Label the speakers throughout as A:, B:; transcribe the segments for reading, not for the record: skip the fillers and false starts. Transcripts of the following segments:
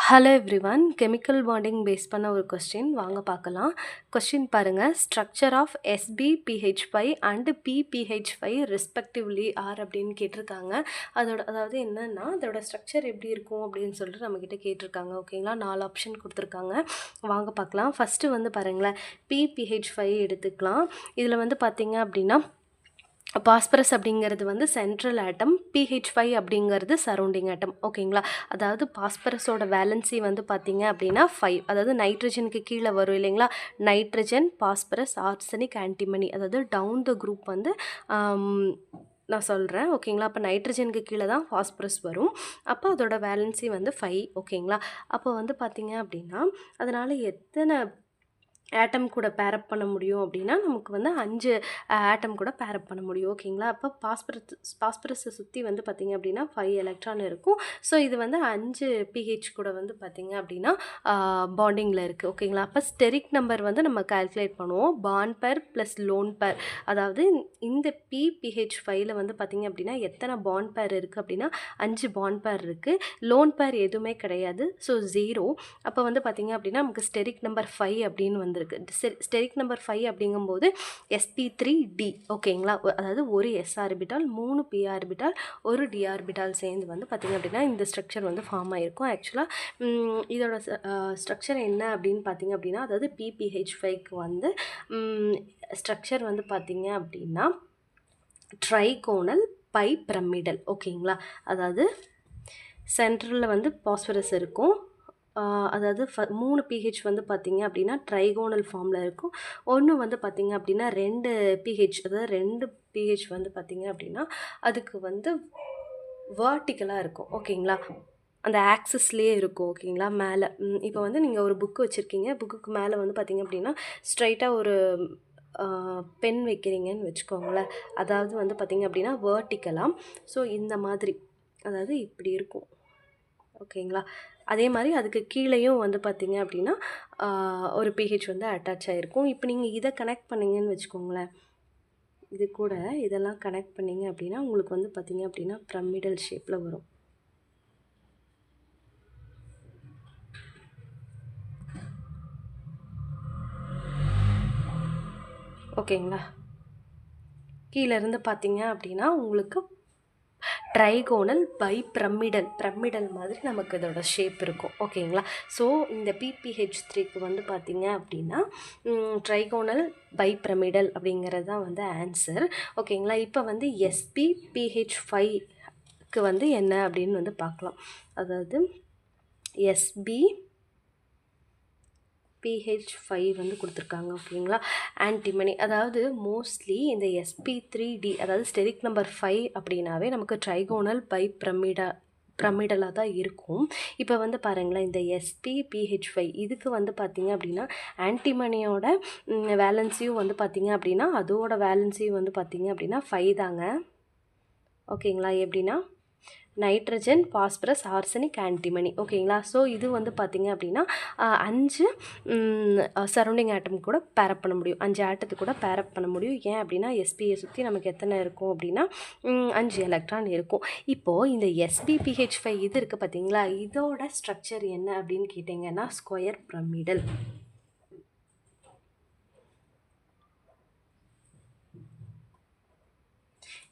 A: Hello everyone. Chemical bonding base பண்ண ஒரு question வாங்க பார்க்கலாம். கொஸ்டின் பாருங்கள். Structure of SbPH5 and PPH5 respectively are அப்படின்னு கேட்டிருக்காங்க. அதாவது என்னென்னா அதோட ஸ்ட்ரக்சர் எப்படி இருக்கும் அப்படின்னு சொல்லிட்டு நம்மக்கிட்ட கேட்டிருக்காங்க. ஓகேங்களா, 4 ஆப்ஷன் கொடுத்துருக்காங்க. வாங்க பார்க்கலாம். ஃபஸ்ட்டு வந்து பாருங்களேன், PPH5 எடுத்துக்கலாம். இதில் வந்து பார்த்தீங்க அப்படின்னா பாஸ்பரஸ் அப்படிங்கிறது வந்து சென்ட்ரல் ஆட்டம், PH5 அப்படிங்கிறது சரௌண்டிங் ஆட்டம். ஓகேங்களா, அதாவது பாஸ்பரஸோட வேலன்சி வந்து பார்த்தீங்க அப்படின்னா 5, அதாவது நைட்ரஜனுக்கு கீழே வரும் இல்லைங்களா, நைட்ரஜன், பாஸ்பரஸ், ஆர்சனிக், ஆன்டிமனி, அதாவது டவுன் த குரூப் வந்து நான் சொல்கிறேன். ஓகேங்களா, அப்போ நைட்ரஜனுக்கு கீழே தான் ஃபாஸ்பரஸ் வரும். அப்போ அதோட வேலன்சி வந்து 5. ஓகேங்களா, அப்போ வந்து பார்த்தீங்க அப்படின்னா அதனால் எத்தனை ஆட்டம் கூட பேரப் பண்ண முடியும் அப்படின்னா நமக்கு வந்து 5 ஆட்டம் கூட பேரப் பண்ண முடியும். ஓகேங்களா, அப்போ பாஸ்பரஸை சுற்றி வந்து பார்த்திங்க அப்படின்னா 5 எலக்ட்ரான் இருக்கும். ஸோ இது வந்து 5 pH கூட வந்து பார்த்திங்க அப்படின்னா பாண்டிங்கில் இருக்குது. ஓகேங்களா, அப்போ ஸ்டெரிக் நம்பர் வந்து நம்ம கால்குலேட் பண்ணுவோம். பாண்ட் பேர் ப்ளஸ் லோன் பேர், அதாவது இந்த PPH5ல வந்து பார்த்திங்க அப்படின்னா எத்தனை பாண்ட் பேர் இருக்குது அப்படின்னா 5 பாண்ட் பேர் இருக்குது. லோன் பேர் எதுவுமே கிடையாது, ஸோ 0. அப்போ வந்து பார்த்திங்க அப்படின்னா நமக்கு ஸ்டெரிக் நம்பர் 5 அப்படின்னு வந்து ஸ்டெரிக் நம்பர் 5 அப்படிங்கும்போது sp3d. ஓகேங்களா, அதாவது ஒரு s ஆர்பிட்டால், 3 p ஆர்பிட்டால், ஒரு d ஆர்பிட்டால் சேர்ந்து வந்து பார்த்திங்க அப்படின்னா இந்த ஸ்ட்ரக்சர் வந்து ஃபார்ம் ஆகிருக்கும். ஆக்சுவலாக இதோட ஸ்ட்ரக்சர் என்ன அப்படின்னு பார்த்திங்க அப்படின்னா, அதாவது PPH5க்கு வந்து ஸ்ட்ரக்சர் வந்து பார்த்திங்க அப்படின்னா ட்ரைகோனல் பைபிரமிடல். ஓகேங்களா, அதாவது சென்ட்ரலில் வந்து பாஸ்பரஸ் இருக்கும். அதாவது 3 pH வந்து பார்த்திங்க அப்படின்னா ட்ரைகோனல் ஃபார்மில் இருக்கும். ஒன்று வந்து பார்த்திங்க அப்படின்னா 2 pH, அதாவது 2 pH வந்து பார்த்திங்க அப்படின்னா அதுக்கு வந்து வேர்ட்டிக்கலாக இருக்கும். ஓகேங்களா, அந்த ஆக்சஸ்லேயே இருக்கும். ஓகேங்களா, மேலே இப்போ வந்து நீங்கள் ஒரு புக்கு வச்சுருக்கீங்க, புக்குக்கு மேலே வந்து பார்த்திங்க அப்படின்னா ஸ்ட்ரைட்டாக ஒரு பென் வைக்கிறீங்கன்னு வச்சுக்கோங்களேன். அதாவது வந்து பார்த்திங்க அப்படின்னா வேர்ட்டிக்கலாக. ஸோ இந்த மாதிரி, அதாவது இப்படி இருக்கும். ஓகேங்களா, அதே மாதிரி அதுக்கு கீழேயும் வந்து பார்த்திங்க அப்படின்னா ஒரு pH வந்து அட்டாச் ஆகிருக்கும். இப்போ நீங்கள் இதை கனெக்ட் பண்ணிங்கன்னு வச்சுக்கோங்களேன், இது கூட இதெல்லாம் கனெக்ட் பண்ணிங்க அப்படின்னா உங்களுக்கு வந்து பார்த்திங்க அப்படின்னா பிரமிடல் ஷேப்பில் வரும். ஓகேங்களா, கீழேருந்து பார்த்திங்க அப்படின்னா உங்களுக்கு ட்ரைகோனல் பிரமிடல் மாதிரி நமக்கு இதோட ஷேப் இருக்கும். ஓகேங்களா, ஸோ இந்த PPH3க்கு வந்து பார்த்திங்க அப்படின்னா ட்ரைகோனல் பிரமிடல் அப்படிங்கிறது தான் வந்து ஆன்சர். ஓகேங்களா, இப்போ வந்து SbPH5க்கு வந்து என்ன அப்படின்னு வந்து பார்க்கலாம். அதாவது SbPH5 வந்து கொடுத்துருக்காங்க. ஓகேங்களா, ஆன்டிமனி, அதாவது மோஸ்ட்லி இந்த sp3d, அதாவது ஸ்டெரிக் நம்பர் 5 அப்படின்னாவே நமக்கு ட்ரைகோனல் பிரமிடலாக தான் இருக்கும். இப்போ வந்து பாருங்களேன், இந்த SbPH5 இதுக்கு வந்து பார்த்திங்க அப்படின்னா ஆன்டிமனியோட வேலன்சியும் வந்து பார்த்திங்க அப்படின்னா அதோட வேலன்சியும் வந்து பார்த்திங்க அப்படின்னா 5 தாங்க. ஓகேங்களா, எப்படின்னா நைட்ரஜன், பாஸ்பரஸ், ஆர்சனிக், ஆன்டிமனி. ஓகேங்களா, ஸோ இது வந்து பார்த்திங்க அப்படின்னா 5 சரௌண்டிங் ஆட்டம் கூட பேரப் பண்ண முடியும், 5 ஆட்டத்துக்கு கூட பேரப் பண்ண முடியும். ஏன் அப்படின்னா SPயை சுற்றி நமக்கு எத்தனை இருக்கும் அப்படின்னா 5 எலக்ட்ரான் இருக்கும். இப்போது இந்த SbPH5 இது இருக்குது பார்த்தீங்களா, இதோட ஸ்ட்ரக்சர் என்ன அப்படின்னு கேட்டிங்கன்னா ஸ்கொயர் பிரமிடல்.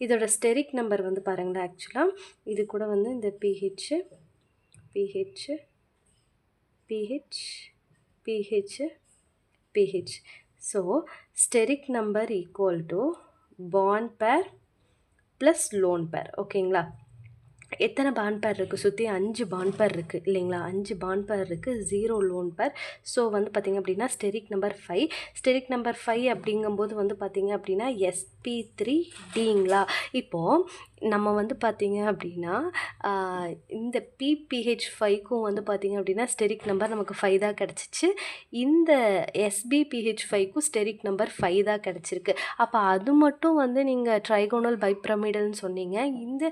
A: இதோட ஸ்டெரிக் நம்பர் வந்து பாருங்களேன், ஆக்சுவலாக இது கூட வந்து இந்த PH so steric number equal to bond பேர் ப்ளஸ் லோன் பேர். ஓகேங்களா, எத்தனை பாண்ட் பேர் இருக்குது, சுற்றி 5 பாண்ட் பேர் இருக்குது இல்லைங்களா, 5 பாண்ட் பேர் இருக்குது, 0 லோன் பேர். ஸோ வந்து பார்த்திங்க அப்படின்னா ஸ்டெரிக் நம்பர் 5 அப்படிங்கும்போது வந்து பார்த்திங்க அப்படின்னா sp3dங்களா. இப்போது நம்ம வந்து பார்த்திங்க அப்படின்னா இந்த PPH5க்கும் வந்து பார்த்திங்க அப்படின்னா ஸ்டெரிக் நம்பர் நமக்கு 5 தான் கிடச்சிச்சு. இந்த SbPH5க்கும் ஸ்டெரிக் நம்பர் 5 தான் கிடச்சிருக்கு. அப்போ அது மட்டும் வந்து நீங்கள் ட்ரைகோனல் பைபிரமிடல்னு சொன்னீங்க, இந்த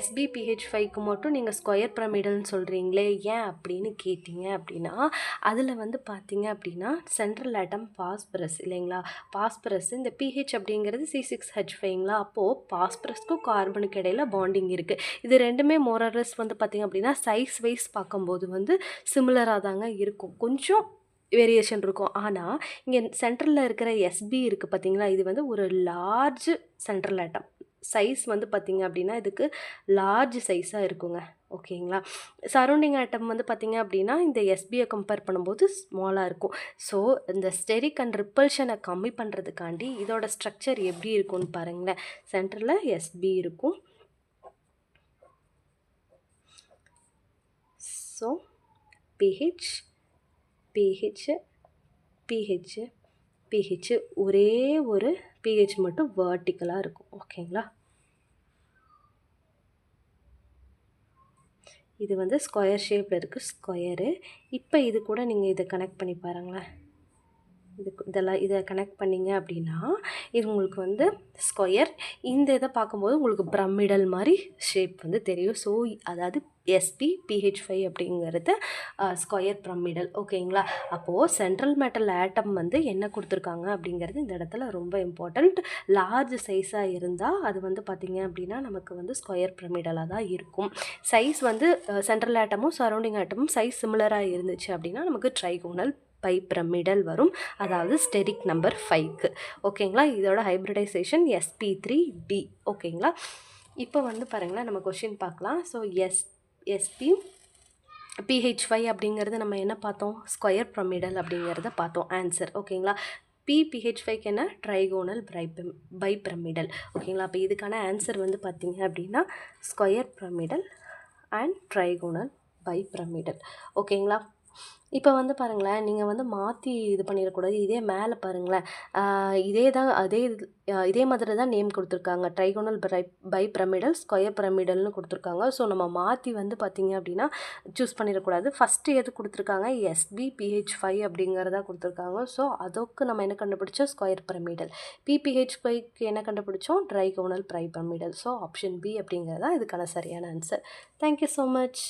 A: SbPH5க்கு மட்டும் நீங்கள் ஸ்கொயர் பிரமிடல்னு சொல்கிறீங்களே ஏன் அப்படின்னு கேட்டிங்க அப்படின்னா அதில் வந்து பார்த்திங்க அப்படின்னா சென்ட்ரல் ஆட்டம் பாஸ்பரஸ் இல்லைங்களா, பாஸ்பரஸ் இந்த pH அப்படிங்கிறது C6H5ங்களா. அப்போது பாஸ்பரஸ்க்கும் கார்பனுக்கு இடையில பாண்டிங் இருக்குது. இது ரெண்டுமே மோரலஸ் வந்து பார்த்திங்க அப்படின்னா சைஸ் வைஸ் பார்க்கும்போது வந்து சிமிலராக தாங்க இருக்கும். கொஞ்சம் வேரியேஷன் இருக்கும். ஆனால் இங்கே சென்ட்ரலில் இருக்கிற எஸ்பி இருக்குது பார்த்தீங்களா, இது வந்து ஒரு லார்ஜ் சென்ட்ரல் ஆட்டம். சைஸ் வந்து பார்த்திங்க அப்படின்னா இதுக்கு லார்ஜ் சைஸாக இருக்குங்க. ஓகேங்களா. சரௌண்டிங் ஆட்டம் வந்து பார்த்திங்க அப்படின்னா இந்த எஸ்பியை கம்பேர் பண்ணும்போது ஸ்மாலாக இருக்கும். ஸோ இந்த ஸ்டெரிக் அண்ட் ரிப்பல்ஷனை கம்மி பண்ணுறதுக்காண்டி இதோட ஸ்ட்ரக்சர் எப்படி இருக்கும்னு பாருங்களேன். சென்டரில் எஸ்பி இருக்கும். So PH PH PH PH ஒரே ஒரு பிஹெச் மட்டும் வேர்ட்டிக்கலாக இருக்கும். ஓகேங்களா. இது வந்து ஸ்கொயர் ஷேப்பில் இருக்குது ஸ்கொயரு. இப்போ இது கூட நீங்கள் இதை கனெக்ட் பண்ணி பாருங்களேன். இதை கனெக்ட் பண்ணிங்க அப்படின்னா இது உங்களுக்கு வந்து ஸ்கொயர். இந்த இதை பார்க்கும்போது உங்களுக்கு பிரமிடல் மாதிரி ஷேப் வந்து தெரியும். ஸோ அதாவது எஸ்பி பிஹெச்5 அப்படிங்கிறது ஸ்கொயர் பிரமிடல். ஓகேங்களா. அப்போது சென்ட்ரல் மெட்டல் ஆட்டம் வந்து என்ன கொடுத்துருக்காங்க அப்படிங்கிறது இந்த இடத்துல ரொம்ப இம்பார்ட்டண்ட். லார்ஜ் சைஸாக இருந்தால் அது வந்து பார்த்திங்க அப்படின்னா நமக்கு வந்து ஸ்கொயர் பிரமிடலாக தான் இருக்கும். சைஸ் வந்து சென்ட்ரல் ஆட்டமும் சரௌண்டிங் ஆட்டமும் சைஸ் சிமிலராக இருந்துச்சு அப்படின்னா நமக்கு ட்ரைகோனல் பைபிரமிடல் வரும். அதாவது ஸ்டெரிக் நம்பர் 5க்கு. ஓகேங்களா. இதோட ஹைப்ரிடைசேஷன் sp3d. ஓகேங்களா. இப்போ வந்து பாருங்களேன் நம்ம கொஷின் பார்க்கலாம். ஸோ எஸ்பி பிஹெச்5 அப்படிங்கிறது நம்ம என்ன பார்த்தோம், ஸ்கொயர் பிரமிடல் அப்படிங்கிறத பார்த்தோம். ஆன்சர். ஓகேங்களா. பிஹெச்5க்கு என்ன, ட்ரைகோனல் பைபிரமிடல். ஓகேங்களா. அப்போ இதுக்கான ஆன்சர் வந்து பார்த்திங்க அப்படின்னா square pyramidal and trigonal bipyramidal. ஓகேங்களா. இப்போ வந்து பாருங்களேன் நீங்கள் வந்து மாற்றி இது பண்ணிடக்கூடாது. இதே மேலே பாருங்களேன், இதே மாதிரி தான் நேம் கொடுத்துருக்காங்க. ட்ரைகோனல் பைபிரமிடல் ஸ்கொயர் பிரமிடல்னு கொடுத்துருக்காங்க. ஸோ நம்ம மாற்றி வந்து பார்த்திங்க அப்படின்னா சூஸ் பண்ணிடக்கூடாது. ஃபஸ்ட்டு எது கொடுத்துருக்காங்க, எஸ்பி பிஹெச்5 அப்படிங்கிறதா கொடுத்துருக்காங்க. ஸோ அதுக்கு நம்ம என்ன கண்டுபிடிச்சோம், ஸ்கொயர் பிரமிடல். பிஹெச்5க்கு என்ன கண்டுபிடிச்சோம், trigonal bipyramidal. So option B அப்படிங்கிறது தான் இதுக்கான சரியான ஆன்சர். Thank you so much.